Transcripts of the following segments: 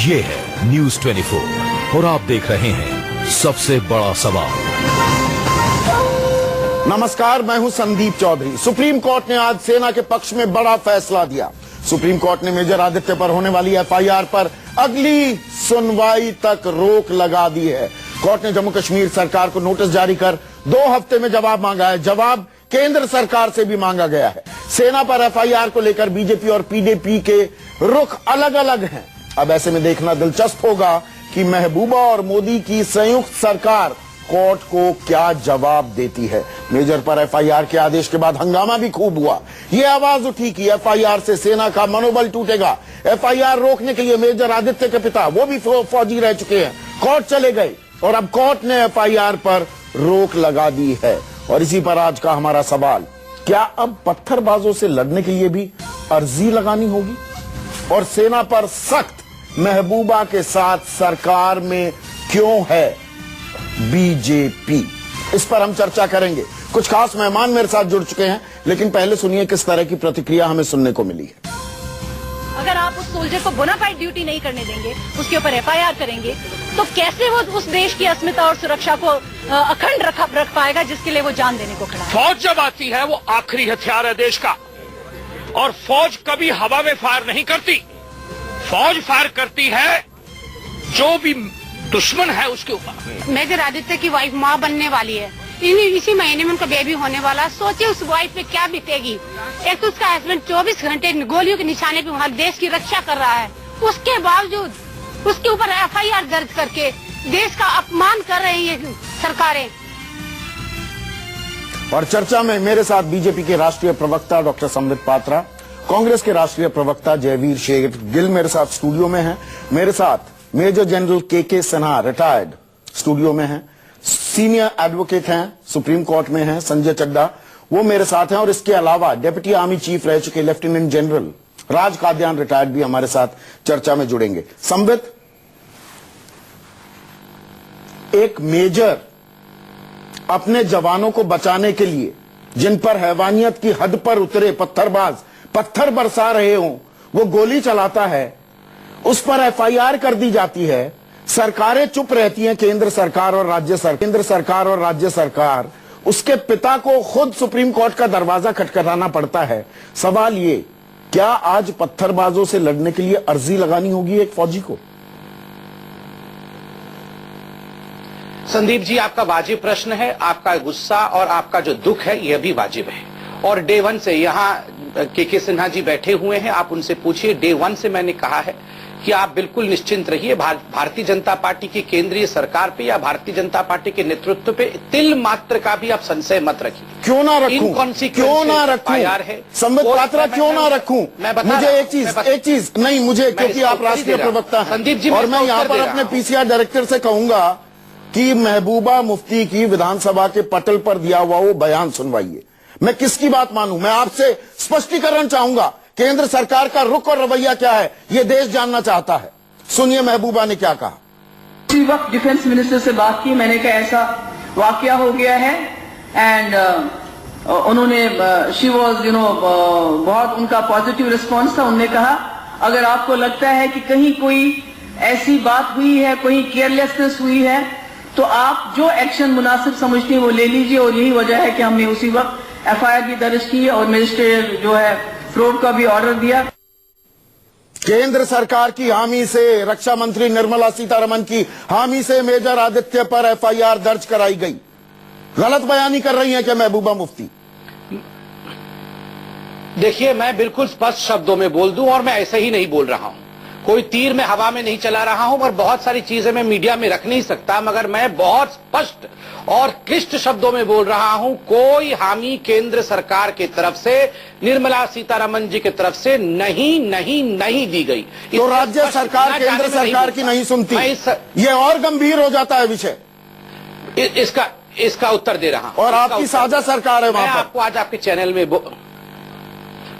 ये है न्यूज़ 24 और आप देख रहे हैं सबसे बड़ा सवाल। नमस्कार, मैं हूं संदीप चौधरी। सुप्रीम कोर्ट ने आज सेना के पक्ष में बड़ा फैसला दिया। सुप्रीम कोर्ट ने मेजर आदित्य पर होने वाली एफआईआर पर अगली सुनवाई तक रोक लगा दी है। कोर्ट ने जम्मू कश्मीर सरकार को नोटिस जारी कर 2 हफ्ते में जवाब मांगा है। जवाब केंद्र सरकार से भी मांगा गया है। सेना पर एफआईआर को लेकर बीजेपी और पीडीपी के रुख अलग अलग हैं। अब ऐसे में देखना दिलचस्प होगा कि महबूबा और मोदी की संयुक्त सरकार कोर्ट को क्या जवाब देती है। मेजर पर एफआईआर के आदेश के बाद हंगामा भी खूब हुआ। ये आवाज उठी कि एफआईआर से सेना का मनोबल टूटेगा। एफआईआर रोकने के लिए मेजर आदित्य के पिता, वो भी फौजी रह चुके हैं, कोर्ट चले गए और अब कोर्ट ने एफआईआर पर रोक लगा दी है। और इसी पर आज का हमारा सवाल, क्या अब पत्थरबाजों से लड़ने के लिए भी अर्जी लगानी होगी? और सेना पर सख्त महबूबा के साथ सरकार में क्यों है बीजेपी? इस पर हम चर्चा करेंगे। कुछ खास मेहमान मेरे साथ जुड़ चुके हैं, लेकिन पहले सुनिए किस तरह की प्रतिक्रिया हमें सुनने को मिली है। अगर आप उस सोल्जर को बोनाफाइड ड्यूटी नहीं करने देंगे, उसके ऊपर एफआईआर करेंगे, तो कैसे वो उस देश की अस्मिता और सुरक्षा को अखंड रख पाएगा जिसके लिए वो जान देने को खड़ा है? फौज जब आती है वो आखिरी हथियार है देश का, और फौज कभी हवा में फायर नहीं करती। फौज फायर करती है जो भी दुश्मन है उसके ऊपर। मेजर आदित्य की वाइफ माँ बनने वाली है, इसी महीने में उनका बेबी होने वाला। सोचिए उस वाइफ पे क्या बीतेगी। एक तो उसका हस्बैंड 24 घंटे गोलियों के निशाने पे वहाँ देश की रक्षा कर रहा है, उसके बावजूद उसके ऊपर एफआईआर दर्ज करके देश का अपमान कर रही है सरकारें। और चर्चा में मेरे साथ बीजेपी के राष्ट्रीय प्रवक्ता डॉक्टर संबित पात्रा, कांग्रेस के राष्ट्रीय प्रवक्ता जयवीर शेरगिल मेरे साथ स्टूडियो में हैं। मेरे साथ मेजर जनरल के सिन्हा रिटायर्ड स्टूडियो में हैं। सीनियर एडवोकेट हैं, सुप्रीम कोर्ट में हैं, संजय चड्डा, वो मेरे साथ हैं। और इसके अलावा डिप्टी आर्मी चीफ रह चुके लेफ्टिनेंट जनरल राज कादियान रिटायर्ड भी हमारे साथ चर्चा में जुड़ेंगे। संबित, एक मेजर अपने जवानों को बचाने के लिए जिन पर हैवानियत की हद पर उतरे पत्थरबाज पत्थर बरसा रहे हों, वो गोली चलाता है, उस पर एफआईआर कर दी जाती है। सरकारें चुप रहती हैं, केंद्र सरकार और राज्य सरकार। उसके पिता को खुद सुप्रीम कोर्ट का दरवाजा खटखटाना पड़ता है। सवाल ये, क्या आज पत्थरबाजों से लड़ने के लिए अर्जी लगानी होगी एक फौजी को? संदीप जी, आपका वाजिब प्रश्न है। आपका गुस्सा और आपका जो दुख है यह भी वाजिब है। और डे 1 से यहाँ के सिन्हा जी बैठे हुए हैं, आप उनसे पूछिए। डे 1 से मैंने कहा है कि आप बिल्कुल निश्चिंत रहिए। भारतीय जनता पार्टी की केंद्रीय सरकार पे या भारतीय जनता पार्टी के नेतृत्व पे तिल मात्र का भी आप संशय मत रखिए। क्यों ना रखूं? संबित पात्रा, क्यों ना रखूं? मुझे एक चीज नहीं, मुझे, क्योंकि आप राष्ट्रीय प्रवक्ता हैं संदीप जी, और मैं यहाँ पर अपने पीसीआर डायरेक्टर से कहूंगा कि महबूबा मुफ्ती की विधानसभा के पटल पर दिया हुआ वो बयान सुनवाइए। मैं किसकी बात मानूं? मैं आपसे स्पष्टीकरण चाहूंगा। केंद्र सरकार का रुख और रवैया क्या है, ये देश जानना चाहता है। सुनिए महबूबा ने क्या कहा। उसी वक्त डिफेंस मिनिस्टर से बात की, मैंने कहा ऐसा वाकया हो गया है एंड उन्होंने शी वॉज बहुत उनका पॉजिटिव रिस्पॉन्स था। उन्होंने कहा अगर आपको लगता है कि कहीं कोई ऐसी बात हुई है, कोई केयरलेसनेस हुई है, तो आप जो एक्शन मुनासिब समझते हैं वो ले लीजिए। और यही वजह है कि हमने उसी वक्त एफआईआर भी दर्ज की और मजिस्ट्रेट जो है फ्रॉड का भी ऑर्डर दिया। केंद्र सरकार की हामी से, रक्षा मंत्री निर्मला सीतारमण की हामी से मेजर आदित्य पर एफआईआर दर्ज कराई गई। गलत बयानी कर रही हैं क्या महबूबा मुफ्ती? देखिए, मैं बिल्कुल स्पष्ट शब्दों में बोल दूं, और मैं ऐसे ही नहीं बोल रहा हूं। कोई तीर में हवा में नहीं चला रहा हूं, और बहुत सारी चीजें मैं मीडिया में रख नहीं सकता, मगर मैं बहुत स्पष्ट और क्लिष्ट शब्दों में बोल रहा हूं। कोई हामी केंद्र सरकार की तरफ से, निर्मला सीतारमण जी की तरफ से नहीं दी गई। तो राज्य सरकार केंद्र सरकार की नहीं सुनती, ये और गंभीर हो जाता है विषय। इसका उत्तर दे रहा हूं। और आपकी साझा सरकार है वहां पर। आपको आज आपके चैनल में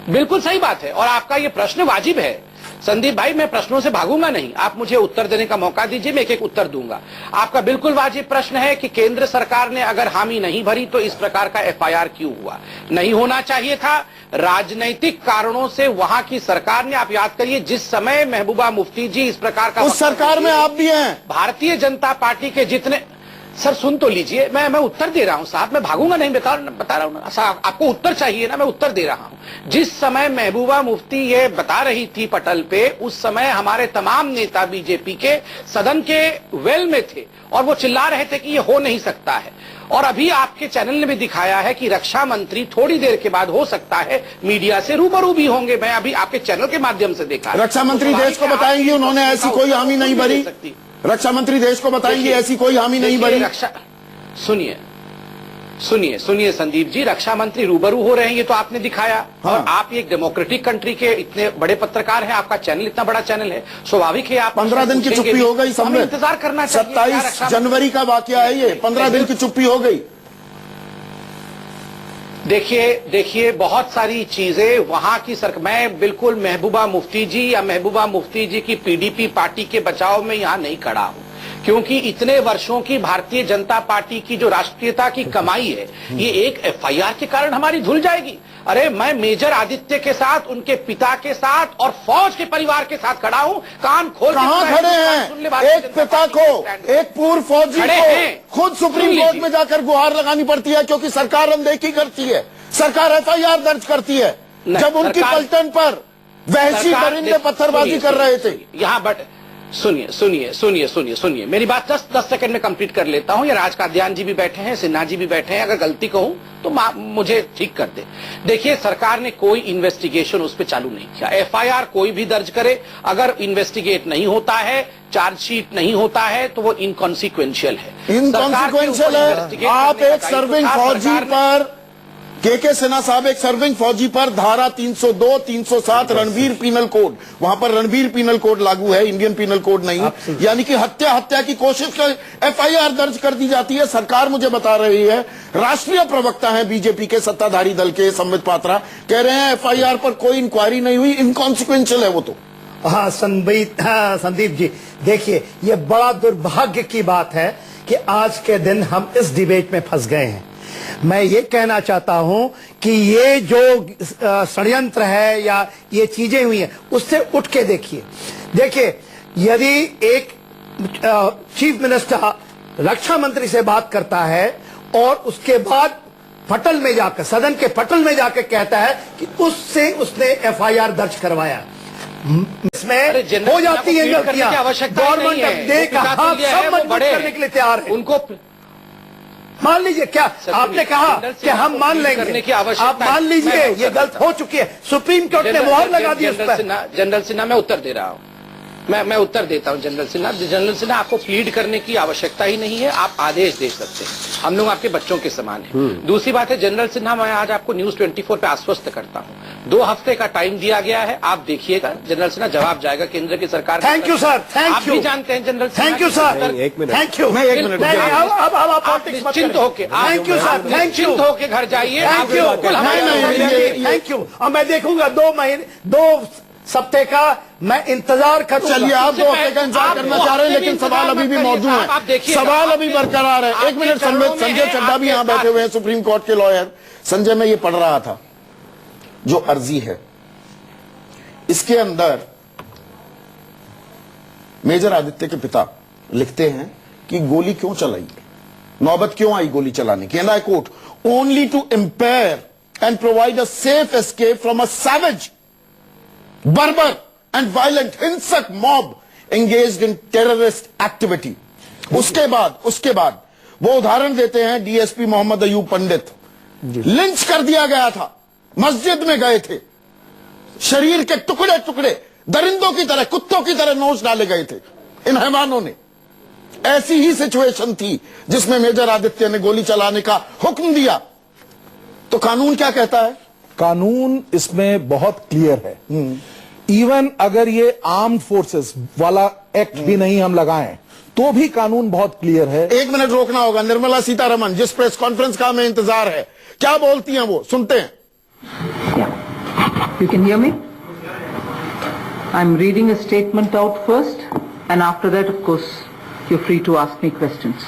बिल्कुल सही बात है, और आपका ये प्रश्न वाजिब है संदीप भाई, मैं प्रश्नों से भागूंगा नहीं, आप मुझे उत्तर देने का मौका दीजिए, मैं एक एक उत्तर दूंगा। आपका बिल्कुल वाजिब प्रश्न है कि केंद्र सरकार ने अगर हामी नहीं भरी तो इस प्रकार का एफआईआर क्यों हुआ? नहीं होना चाहिए था। राजनैतिक कारणों से वहां की सरकार ने, आप याद करिए जिस समय महबूबा मुफ्ती जी इस प्रकार का, उस सरकार में आप भी हैं। भारतीय जनता पार्टी के जितने, सर सुन तो लीजिए, मैं उत्तर दे रहा हूं साहब, मैं भागूंगा नहीं, बता रहा हूं ना साहब, आपको उत्तर चाहिए ना, मैं उत्तर दे रहा हूं। जिस समय महबूबा मुफ्ती ये बता रही थी पटल पे, उस समय हमारे तमाम नेता बीजेपी के सदन के वेल में थे और वो चिल्ला रहे थे कि ये हो नहीं सकता है। और अभी आपके चैनल ने भी दिखाया है कि रक्षा मंत्री थोड़ी देर के बाद हो सकता है मीडिया से रूबरू भी होंगे। मैं अभी आपके चैनल के माध्यम से देखा, रक्षा मंत्री देश को बताएंगे उन्होंने ऐसी कोई हामी नहीं भरी। रक्षा मंत्री देश को बताएंगे ऐसी कोई हामी नहीं भरी। रक्षा, सुनिए संदीप जी, रक्षा मंत्री रूबरू हो रहे हैं, ये तो आपने दिखाया। हाँ। और आप एक डेमोक्रेटिक कंट्री के इतने बड़े पत्रकार हैं, आपका चैनल इतना बड़ा चैनल है, स्वाभाविक है आप 15 दिन की चुप्पी हो गई, हमें इंतजार करना चाहिए। 27 जनवरी का वाकया है ये, 15 दिन की चुप्पी हो गई। देखिए बहुत सारी चीजें वहां की सरकार, मैं बिल्कुल महबूबा मुफ्ती जी या महबूबा मुफ्ती जी की पीडीपी पार्टी के बचाव में यहां नहीं खड़ा हूं, क्योंकि इतने वर्षों की भारतीय जनता पार्टी की जो राष्ट्रीयता की कमाई है, ये एक एफआईआर के कारण हमारी धुल जाएगी। अरे मैं मेजर आदित्य के साथ, उनके पिता के साथ और फौज के परिवार के साथ खड़ा हूं, कान खोल। कहां खड़े हैं? एक पिता को, एक पूर्व फौजी को खुद सुप्रीम कोर्ट में जाकर गुहार लगानी पड़ती है, क्योंकि सरकार अनदेखी करती है, सरकार एफआईआर दर्ज करती है। जब उनकी पलटन पर वहशी दरिंदे पत्थरबाजी कर रहे थे यहां। बट सुनिए, मेरी बात 10 सेकंड में कंप्लीट कर लेता हूं। या राज कादियान जी भी बैठे हैं, सिन्हा जी भी बैठे हैं, अगर गलती कहूं तो मुझे ठीक कर दे। देखिए, सरकार ने कोई इन्वेस्टिगेशन उस पर चालू नहीं किया। एफआईआर कोई भी दर्ज करे, अगर इन्वेस्टिगेट नहीं होता है, चार्जशीट नहीं होता है, तो वो इनकॉन्सिक्वेंशियल है। इनकॉन्सिक्वेंशियल है। आप एक सर्विंग फौजी पर, के सिन्हा साहब एक सर्विंग फौजी पर धारा 302, 307 रणवीर पीनल कोड, वहां पर रणवीर पीनल कोड लागू है, इंडियन पीनल कोड नहीं, यानी कि हत्या की कोशिश कर एफआईआर दर्ज कर दी जाती है। सरकार मुझे बता रही है, राष्ट्रीय प्रवक्ता है बीजेपी के सत्ताधारी दल के संबित पात्रा, कह रहे हैं एफआईआर पर कोई इंक्वायरी नहीं हुई, इनकॉन्सिक्वेंशियल है वो तो। हाँ संदीप जी, देखिए ये बड़ा दुर्भाग्य की बात है कि आज के दिन हम इस डिबेट में फंस गए हैं। मैं ये कहना चाहता हूं कि ये जो षड्यंत्र है या ये चीजें हुई हैं, उससे उठ के देखिए, यदि एक चीफ मिनिस्टर रक्षा मंत्री से बात करता है और उसके बाद पटल में जाकर, सदन के पटल में जाकर कहता है कि उससे उसने एफआईआर दर्ज करवाया, इसमें हो जाती है गलतियां। गवर्नमेंट अपने कहा सब मजबूत करने के लिए तैयार है। उनको मान लीजिए, क्या आपने कहा कि हम मान लेंगे, आप मान लीजिए ये गलत हो चुकी है, सुप्रीम कोर्ट ने मोहर लगा दी उस पर। जनरल सिन्हा, मैं उत्तर दे रहा हूं, मैं उत्तर देता हूं जनरल सिन्हा, आपको प्लीड करने की आवश्यकता ही नहीं है, आप आदेश दे सकते हैं, हम लोग आपके बच्चों के समान हैं। दूसरी बात है जनरल सिन्हा, मैं आज आपको न्यूज 24 पे आश्वस्त करता हूं, 2 हफ्ते का टाइम दिया गया है, आप देखिएगा जनरल सिन्हा, जवाब जाएगा केंद्र की सरकार। Thank you sir, thank you. आप भी जानते हैं general Sinha, thank you sir, thank you. अब निश्चिंत होके, थैंक यू सर, निश्चिंत होके घर जाइए। Thank you. और मैं देखूंगा 2 सप्ताह का मैं इंतजार करूंगा। चलिए, आप 2 हफ्ते का इंतजार करना चाह रहे हैं, लेकिन सवाल अभी भी मौजूद है, सवाल अभी बरकरार है। 1 मिनट, संजय चड्ढा भी यहां बैठे हुए हैं, सुप्रीम कोर्ट के लॉयर। संजय, मैं ये पढ़ रहा था जो अर्जी है, इसके अंदर मेजर आदित्य के पिता लिखते हैं कि गोली क्यों चलाई, नौबत क्यों आई गोली चलाने की, and I quote, only to impair and provide a safe escape from a savage, बर्बर एंड वायलेंट हिंसक mob engaged in terrorist activity. उसके बाद वो उदाहरण देते हैं डीएसपी मोहम्मद अयूब पंडित, लिंच कर दिया गया था, मस्जिद में गए थे, शरीर के टुकड़े टुकड़े दरिंदों की तरह, कुत्तों की तरह नोच डाले गए थे इन हैवानों ने। ऐसी ही सिचुएशन थी जिसमें मेजर आदित्य ने गोली चलाने का हुक्म दिया। तो कानून क्या कहता है? कानून इसमें बहुत क्लियर है। इवन अगर ये आर्म्ड फोर्सेस वाला एक्ट भी नहीं हम लगाएं तो भी कानून बहुत क्लियर है। 1 मिनट रोकना होगा। निर्मला सीतारमण, जिस प्रेस कॉन्फ्रेंस का हमें इंतजार है, क्या बोलती हैं वो, सुनते हैं। You can hear me? I'm reading a statement out first, and after that, of course, you're free to ask me questions.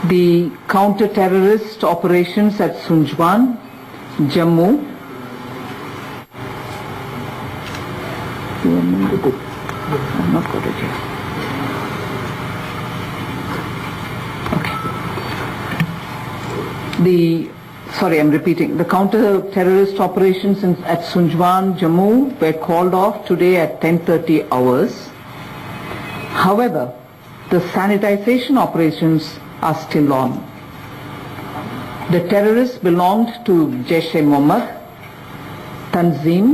The counter-terrorist operations at Sunjwan, Jammu. I've not got it here. I'm repeating. The counter-terrorist operations at Sunjwan, Jammu were called off today at 10:30 hours. However, the sanitization operations are still on. The terrorists belonged to Jaish-e-Mohammed, Tanzim,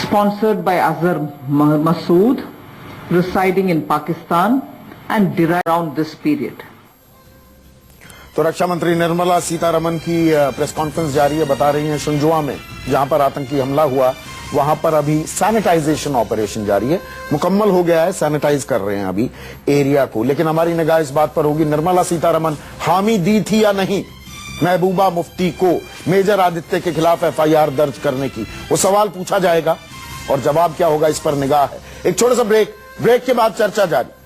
sponsored by Azhar Masood, residing in Pakistan and derived around this period. तो रक्षा मंत्री निर्मला सीतारमण की press conference जारी है। बता रही हैं सुंजुआ में जहां पर आतंकी हमला हुआ वहां पर अभी सैनिटाइजेशन ऑपरेशन जारी है, मुकम्मल हो गया है, सैनिटाइज कर रहे हैं अभी एरिया को। लेकिन हमारी निगाह इस बात पर होगी निर्मला सीतारमण हामी दी थी या नहीं महबूबा मुफ्ती को मेजर आदित्य के खिलाफ एफआईआर दर्ज करने की, वो सवाल पूछा जाएगा और जवाब क्या होगा इस पर निगाह है। एक छोटा सा ब्रेक के बाद चर्चा जारी।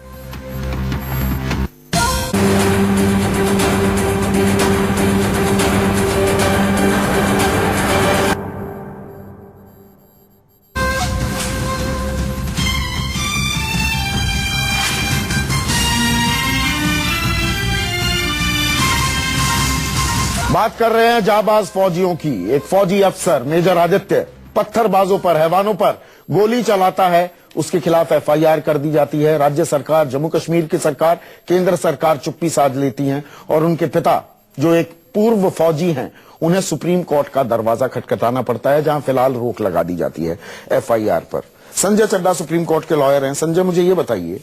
बात कर रहे हैं जाबाज फौजियों की। एक फौजी अफसर मेजर आदित्य पत्थरबाजों पर, हैवानों पर गोली चलाता है, उसके खिलाफ एफआईआर कर दी जाती है। राज्य सरकार, जम्मू कश्मीर की सरकार, केंद्र सरकार चुप्पी साध लेती हैं और उनके पिता जो एक पूर्व फौजी हैं उन्हें सुप्रीम कोर्ट का दरवाजा खटखटाना पड़ता है, जहां फिलहाल रोक लगा दी जाती है एफआईआर पर। संजय चड्ढा सुप्रीम कोर्ट के लॉयर हैं। संजय, मुझे ये बताइए,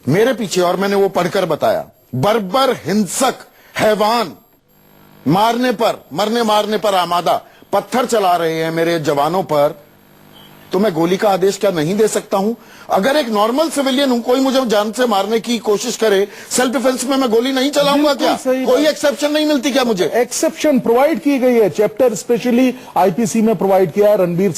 मेरे पीछे, और मैंने वो पढ़कर बताया, बर्बर हिंसक हैवान मरने पर आमादा पत्थर चला रहे हैं मेरे जवानों पर, तो मैं गोली का आदेश क्या नहीं दे सकता हूं? अगर एक नॉर्मल सिविलियन हूं, कोई मुझे जान से मारने की कोशिश करे, सेल्फ डिफेंस में मैं गोली नहीं चलाऊंगा क्या? कोई एक्सेप्शन नहीं मिलती क्या मुझे? एक्सेप्शन प्रोवाइड की गई है, चैप्टर स्पेशली आईपीसी में प्रोवाइड किया है, रणवीर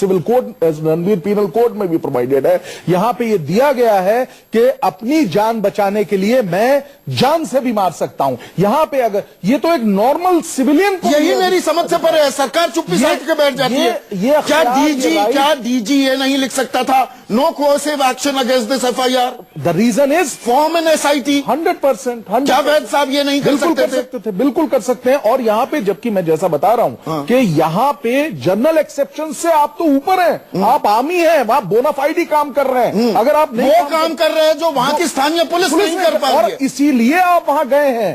पीनल कोड में भी प्रोवाइडेड है। यहां पे ये दिया गया है कि अपनी जान बचाने के लिए मैं जान से भी मार सकता हूं। यहां पे अगर ये तो एक नॉर्मल सिविलियन को, यही मेरी समझ से परे है। सरकार चुप्पी साध के बैठ जाती है। क्या डीजी ये नहीं लिख सकता था, no coercive action against this FIR? The reason is form in SIT. 100%। क्या वैद साहब ये नहीं कर सकते थे? बिल्कुल कर सकते हैं। और यहाँ पे, जबकि मैं जैसा बता रहा हूं कि यहाँ पे जनरल एक्सेप्शन से आप तो ऊपर हैं, आप आर्मी हैं, वहां बोनाफाइड ही काम कर रहे हैं। अगर आप नहीं वो काम कर रहे हैं जो वहां की स्थानीय पुलिस नहीं कर पा रही है, और इसीलिए आप वहां गए हैं।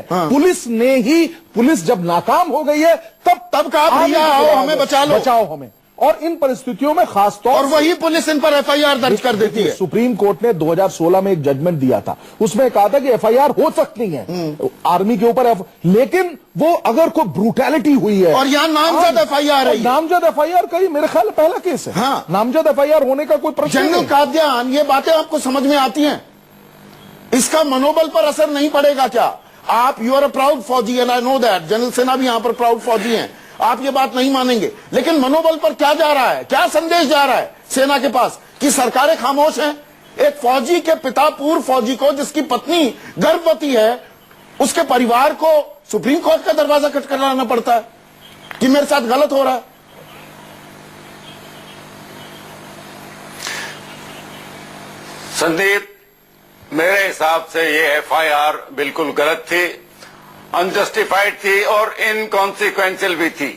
पुलिस जब नाकाम हो गई है तब कहा भैया आओ हमें बचाओ हमें। और इन परिस्थितियों में खासतौर और वही पुलिस इन पर एफआईआर दर्ज कर देती है। सुप्रीम कोर्ट ने 2016 में एक जजमेंट दिया था, उसमें कहा था कि एफआईआर हो सकती है आर्मी के ऊपर, लेकिन वो अगर कोई ब्रूटैलिटी हुई है, और यहाँ नामजद एफआईआर है, नामजद एफआईआर का ही मेरे ख्याल पहला केस है। हाँ, नामजद एफआईआर होने का कोई प्रश्न नहीं। जनरल कादियान, ये बातें आपको समझ में आती हैं? इसका मनोबल पर असर नहीं पड़ेगा क्या? आप, यू आर अ प्राउड फौजी and I know that, general सेना भी यहां पर प्राउड फौजी हैं, आप ये बात नहीं मानेंगे, लेकिन मनोबल पर क्या जा रहा है, क्या संदेश जा रहा है सेना के पास कि सरकारें खामोश हैं? एक फौजी के पिता, पूर्व फौजी को, जिसकी पत्नी गर्भवती है, उसके परिवार को सुप्रीम कोर्ट का दरवाजा खटखटाना पड़ता है कि मेरे साथ गलत हो रहा है। संदीप, मेरे हिसाब से ये एफआईआर बिल्कुल गलत थी, अनजस्टिफाइड थी और इनकॉन्सिक्वेंशियल भी थी।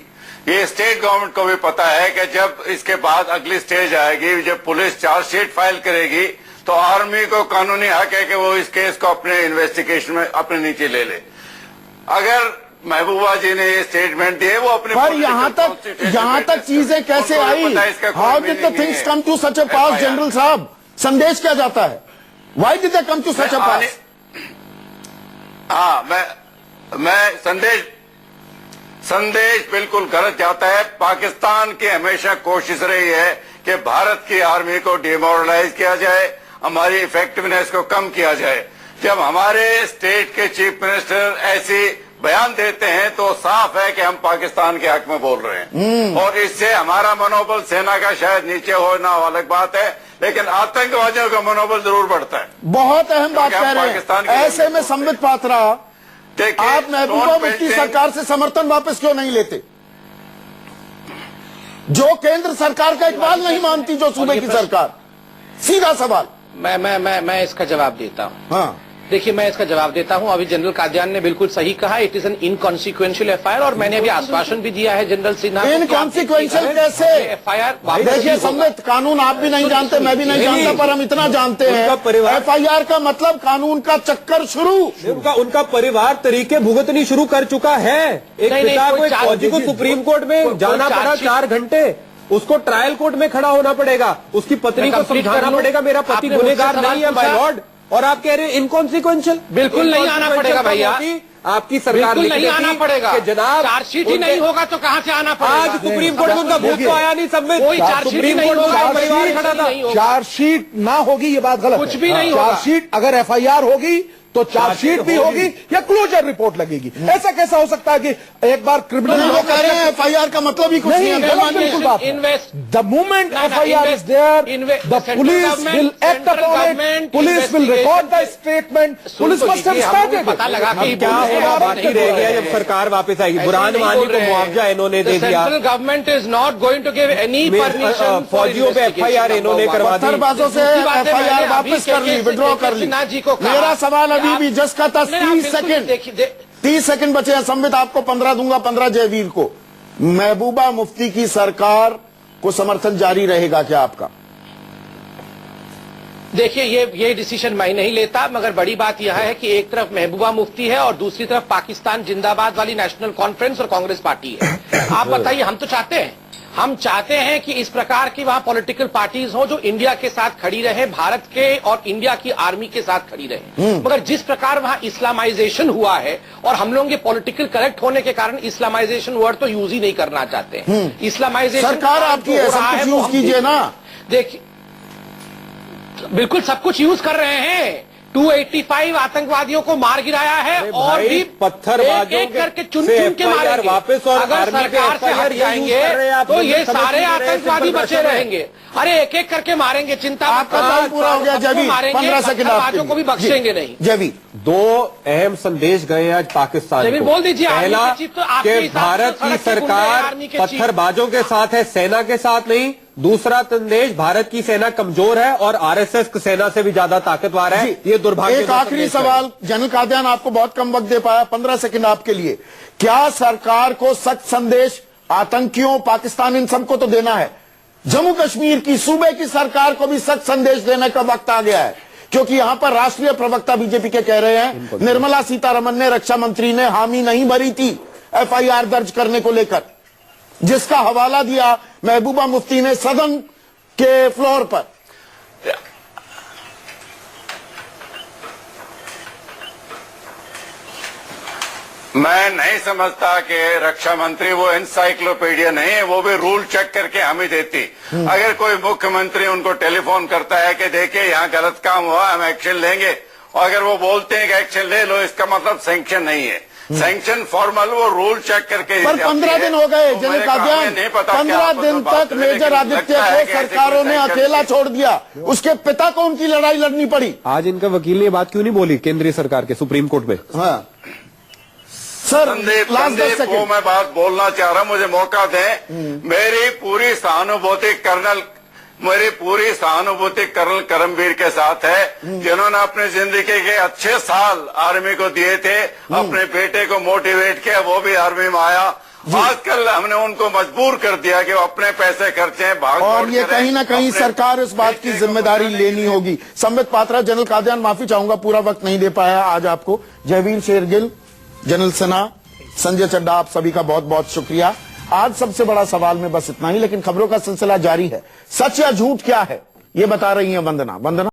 ये स्टेट गवर्नमेंट को भी पता है कि जब इसके बाद अगली स्टेज आएगी, जब पुलिस चार्जशीट फाइल करेगी, तो आर्मी को कानूनी हक है कि वो इस केस को अपने इन्वेस्टिगेशन में अपने नीचे ले ले। अगर महबूबा जी ने ये स्टेटमेंट दिए, वो अपने पर यहाँ तक चीजें कैसे आई? How did the things come to such a pass? General साहब, संदेश क्या जाता है? Why did they come to such a pass? हाँ, मैं संदेश बिल्कुल गलत जाता है। पाकिस्तान की हमेशा कोशिश रही है कि भारत की आर्मी को डिमोरलाइज किया जाए, हमारी इफेक्टिवनेस को कम किया जाए। जब हमारे स्टेट के चीफ मिनिस्टर ऐसी बयान देते हैं तो साफ है कि हम पाकिस्तान के हक में बोल रहे हैं। और इससे हमारा मनोबल सेना का शायद नीचे हो ना हो अलग बात है, लेकिन आतंकवादियों का मनोबल जरूर बढ़ता है। बहुत अहम बात कह रहे हैं। ऐसे में संबित पात्रा, आप महबूबा मुफ्ती सरकार से समर्थन वापस क्यों नहीं लेते, जो केंद्र सरकार का इकबाल नहीं मानती, जो सूबे की सरकार? सीधा सवाल। मैं इसका जवाब देता हूँ। हाँ, देखिए, मैं इसका जवाब देता हूं। अभी जनरल कादियान ने बिल्कुल सही कहा, it is an inconsequential FIR, और मैंने अभी आश्वासन भी दिया है जनरल सिन्हा। इनकॉन्सिक्वेंशियल कैसे? एफआईआर देखिए संबित, कानून आप भी नहीं जानते, मैं भी नहीं जानता, पर हम इतना जानते हैं एफआईआर का मतलब कानून का चक्कर शुरू। उनका परिवार तरीके भुगतनी शुरू कर चुका है। एक पिता को, एक फौजी को सुप्रीम कोर्ट में जाना पड़ा 4 घंटे, उसको ट्रायल कोर्ट में खड़ा होना पड़ेगा, उसकी पत्नी को समझाना पड़ेगा मेरा पति गुनहगार नहीं है माय लॉर्ड, और आप कह रहे हैं इनकॉन्सिक्वेंशियल। बिल्कुल नहीं आना पड़ेगा भैया, आपकी सरकार नहीं आना पड़ेगा। जनाब, चार्जशीट ही नहीं होगा तो कहाँ से आना पड़ेगा? आज सुप्रीम कोर्ट में उनका भूत तो आया नहीं, सब में कोई चार्जशीट नहीं होगा, परिवार खड़ा था। चार्जशीट ना होगी ये बात गलत है। कुछ भी नहीं होगा। चार्जशीट अगर एफआईआर होगी तो चार्जशीट भी होगी या क्लोजर रिपोर्ट लगेगी। ऐसा कैसा हो सकता है कि एक बार क्रिमिनल लोग कह रहे हैं एफआईआर का मतलब ही कुछ नहीं है। बिल्कुल बात, the moment FIR is there, the police will act upon it, police will record the statement, police must have started. पता लगा कि क्या होगा, बाकी रह गया जब सरकार वापस आएगी। बुरहान वानी को मुआवजा इन्होंने दे दिया। Central government is not going to give any permission. फौजियों पे एफआईआर इन्होंने करवा दी, पत्थरबाजों से एफआईआर वापस कर ली, विड्रॉ कर ली। मेरा सवाल अभी भी जस का 30 सेकंड बचे हैं। संबित, आपको 15 दूंगा, 15 जयवीर को। महबूबा मुफ्ती की सरकार को समर्थन जारी रहेगा क्या आपका? देखिए, ये डिसीजन मैं नहीं लेता, मगर बड़ी बात यह है कि एक तरफ महबूबा मुफ्ती है और दूसरी तरफ पाकिस्तान जिंदाबाद वाली नेशनल कॉन्फ्रेंस और कांग्रेस पार्टी है। आप बताइए, हम तो चाहते हैं, हम चाहते हैं कि इस प्रकार की वहां पॉलिटिकल पार्टीज हो जो इंडिया के साथ खड़ी रहे, भारत के और इंडिया की आर्मी के साथ खड़ी रहे। मगर जिस प्रकार वहां इस्लामाइजेशन हुआ है, और हम लोग ये पॉलिटिकल करेक्ट होने के कारण इस्लामाइजेशन वर्ड तो यूज ही नहीं करना चाहते। इस्लामाइजेशन सरकार आपकी है, सब कुछ यूज कीजिए ना। देखिए, बिल्कुल सब कुछ यूज कर रहे हैं। 285 आतंकवादियों को मार गिराया है, और भी पत्थरबाजों एक करके चुन के मारेंगे वापस। और अगर सरकार से हट जाएंगे तो ये सारे आतंकवादी बचे रहेंगे। अरे एक एक करके मारेंगे, चिंता आपका टाइम पूरा हो गया। जबी, 15 सेकंड पत्थरबाजों को भी बख्शेंगे नहीं। जबी, 2 अहम संदेश गए आज पाकिस्तान को। बोल दीजिए, पहला कि भारत की सरकार पत्थरबाजों के साथ है, सेना के साथ नहीं। दूसरा संदेश, भारत की सेना कमजोर है और आरएसएस की सेना से भी ज्यादा ताकतवर है। ये दुर्भाग्य। एक आखिरी सवाल, जनरल कादियान आपको बहुत कम वक्त दे पाया, 15 सेकंड आपके लिए। क्या सरकार को सख्त संदेश आतंकियों, पाकिस्तान, इन सबको तो देना है, जम्मू कश्मीर की सूबे की सरकार को भी सख्त संदेश देने का वक्त आ गया है? क्योंकि यहां पर राष्ट्रीय प्रवक्ता बीजेपी के कह रहे हैं, निर्मला सीतारमण ने, रक्षा मंत्री ने हामी नहीं भरी थी एफआईआर दर्ज करने को लेकर, जिसका हवाला दिया महबूबा मुफ्ती ने सदन के फ्लोर पर। मैं नहीं समझता कि रक्षा मंत्री वो एनसाइक्लोपीडिया नहीं है, वो भी रूल चेक करके हमें देती। अगर कोई मुख्यमंत्री उनको टेलीफोन करता है कि देखिए यहाँ गलत काम हुआ, हम एक्शन लेंगे, और अगर वो बोलते हैं कि एक्शन ले लो, इसका मतलब सैंक्शन नहीं है। सैंक्शन फॉर्मल, वो रूल चेक करके। पर 15 दिन हो गए जनरल कादियान, 15 दिन तक मेजर आदित्य को सरकारों ने अकेला छोड़ दिया, उसके पिता को उनकी लड़ाई लड़नी पड़ी। आज इनका वकील ने बात क्यों नहीं बोली केंद्रीय सरकार के सुप्रीम कोर्ट में? हाँ सर, संदीप, वो मैं बात बोलना चाह रहा हूं, मुझे मौका दें। मेरी पूरी सहानुभूति कर्नल करमवीर के साथ है, जिन्होंने अपनी जिंदगी के अच्छे साल आर्मी को दिए थे, अपने बेटे को मोटिवेट किया, वो भी आर्मी में आया। आजकल हमने उनको मजबूर कर दिया कि वो अपने पैसे खर्चे, भाग, और ये कहीं ना कहीं सरकार इस बात की जिम्मेदारी लेनी होगी। संबित पात्रा, जनरल कादियान, माफी चाहूंगा, पूरा वक्त नहीं दे पाया आज आपको। जयवीर शेरगिल, जनरल सिन्हा, संजय चड्ढा, आप सभी का बहुत बहुत शुक्रिया। आज सबसे बड़ा सवाल में बस इतना ही, लेकिन खबरों का सिलसिला जारी है। सच या झूठ क्या है, ये बता रही है वंदना।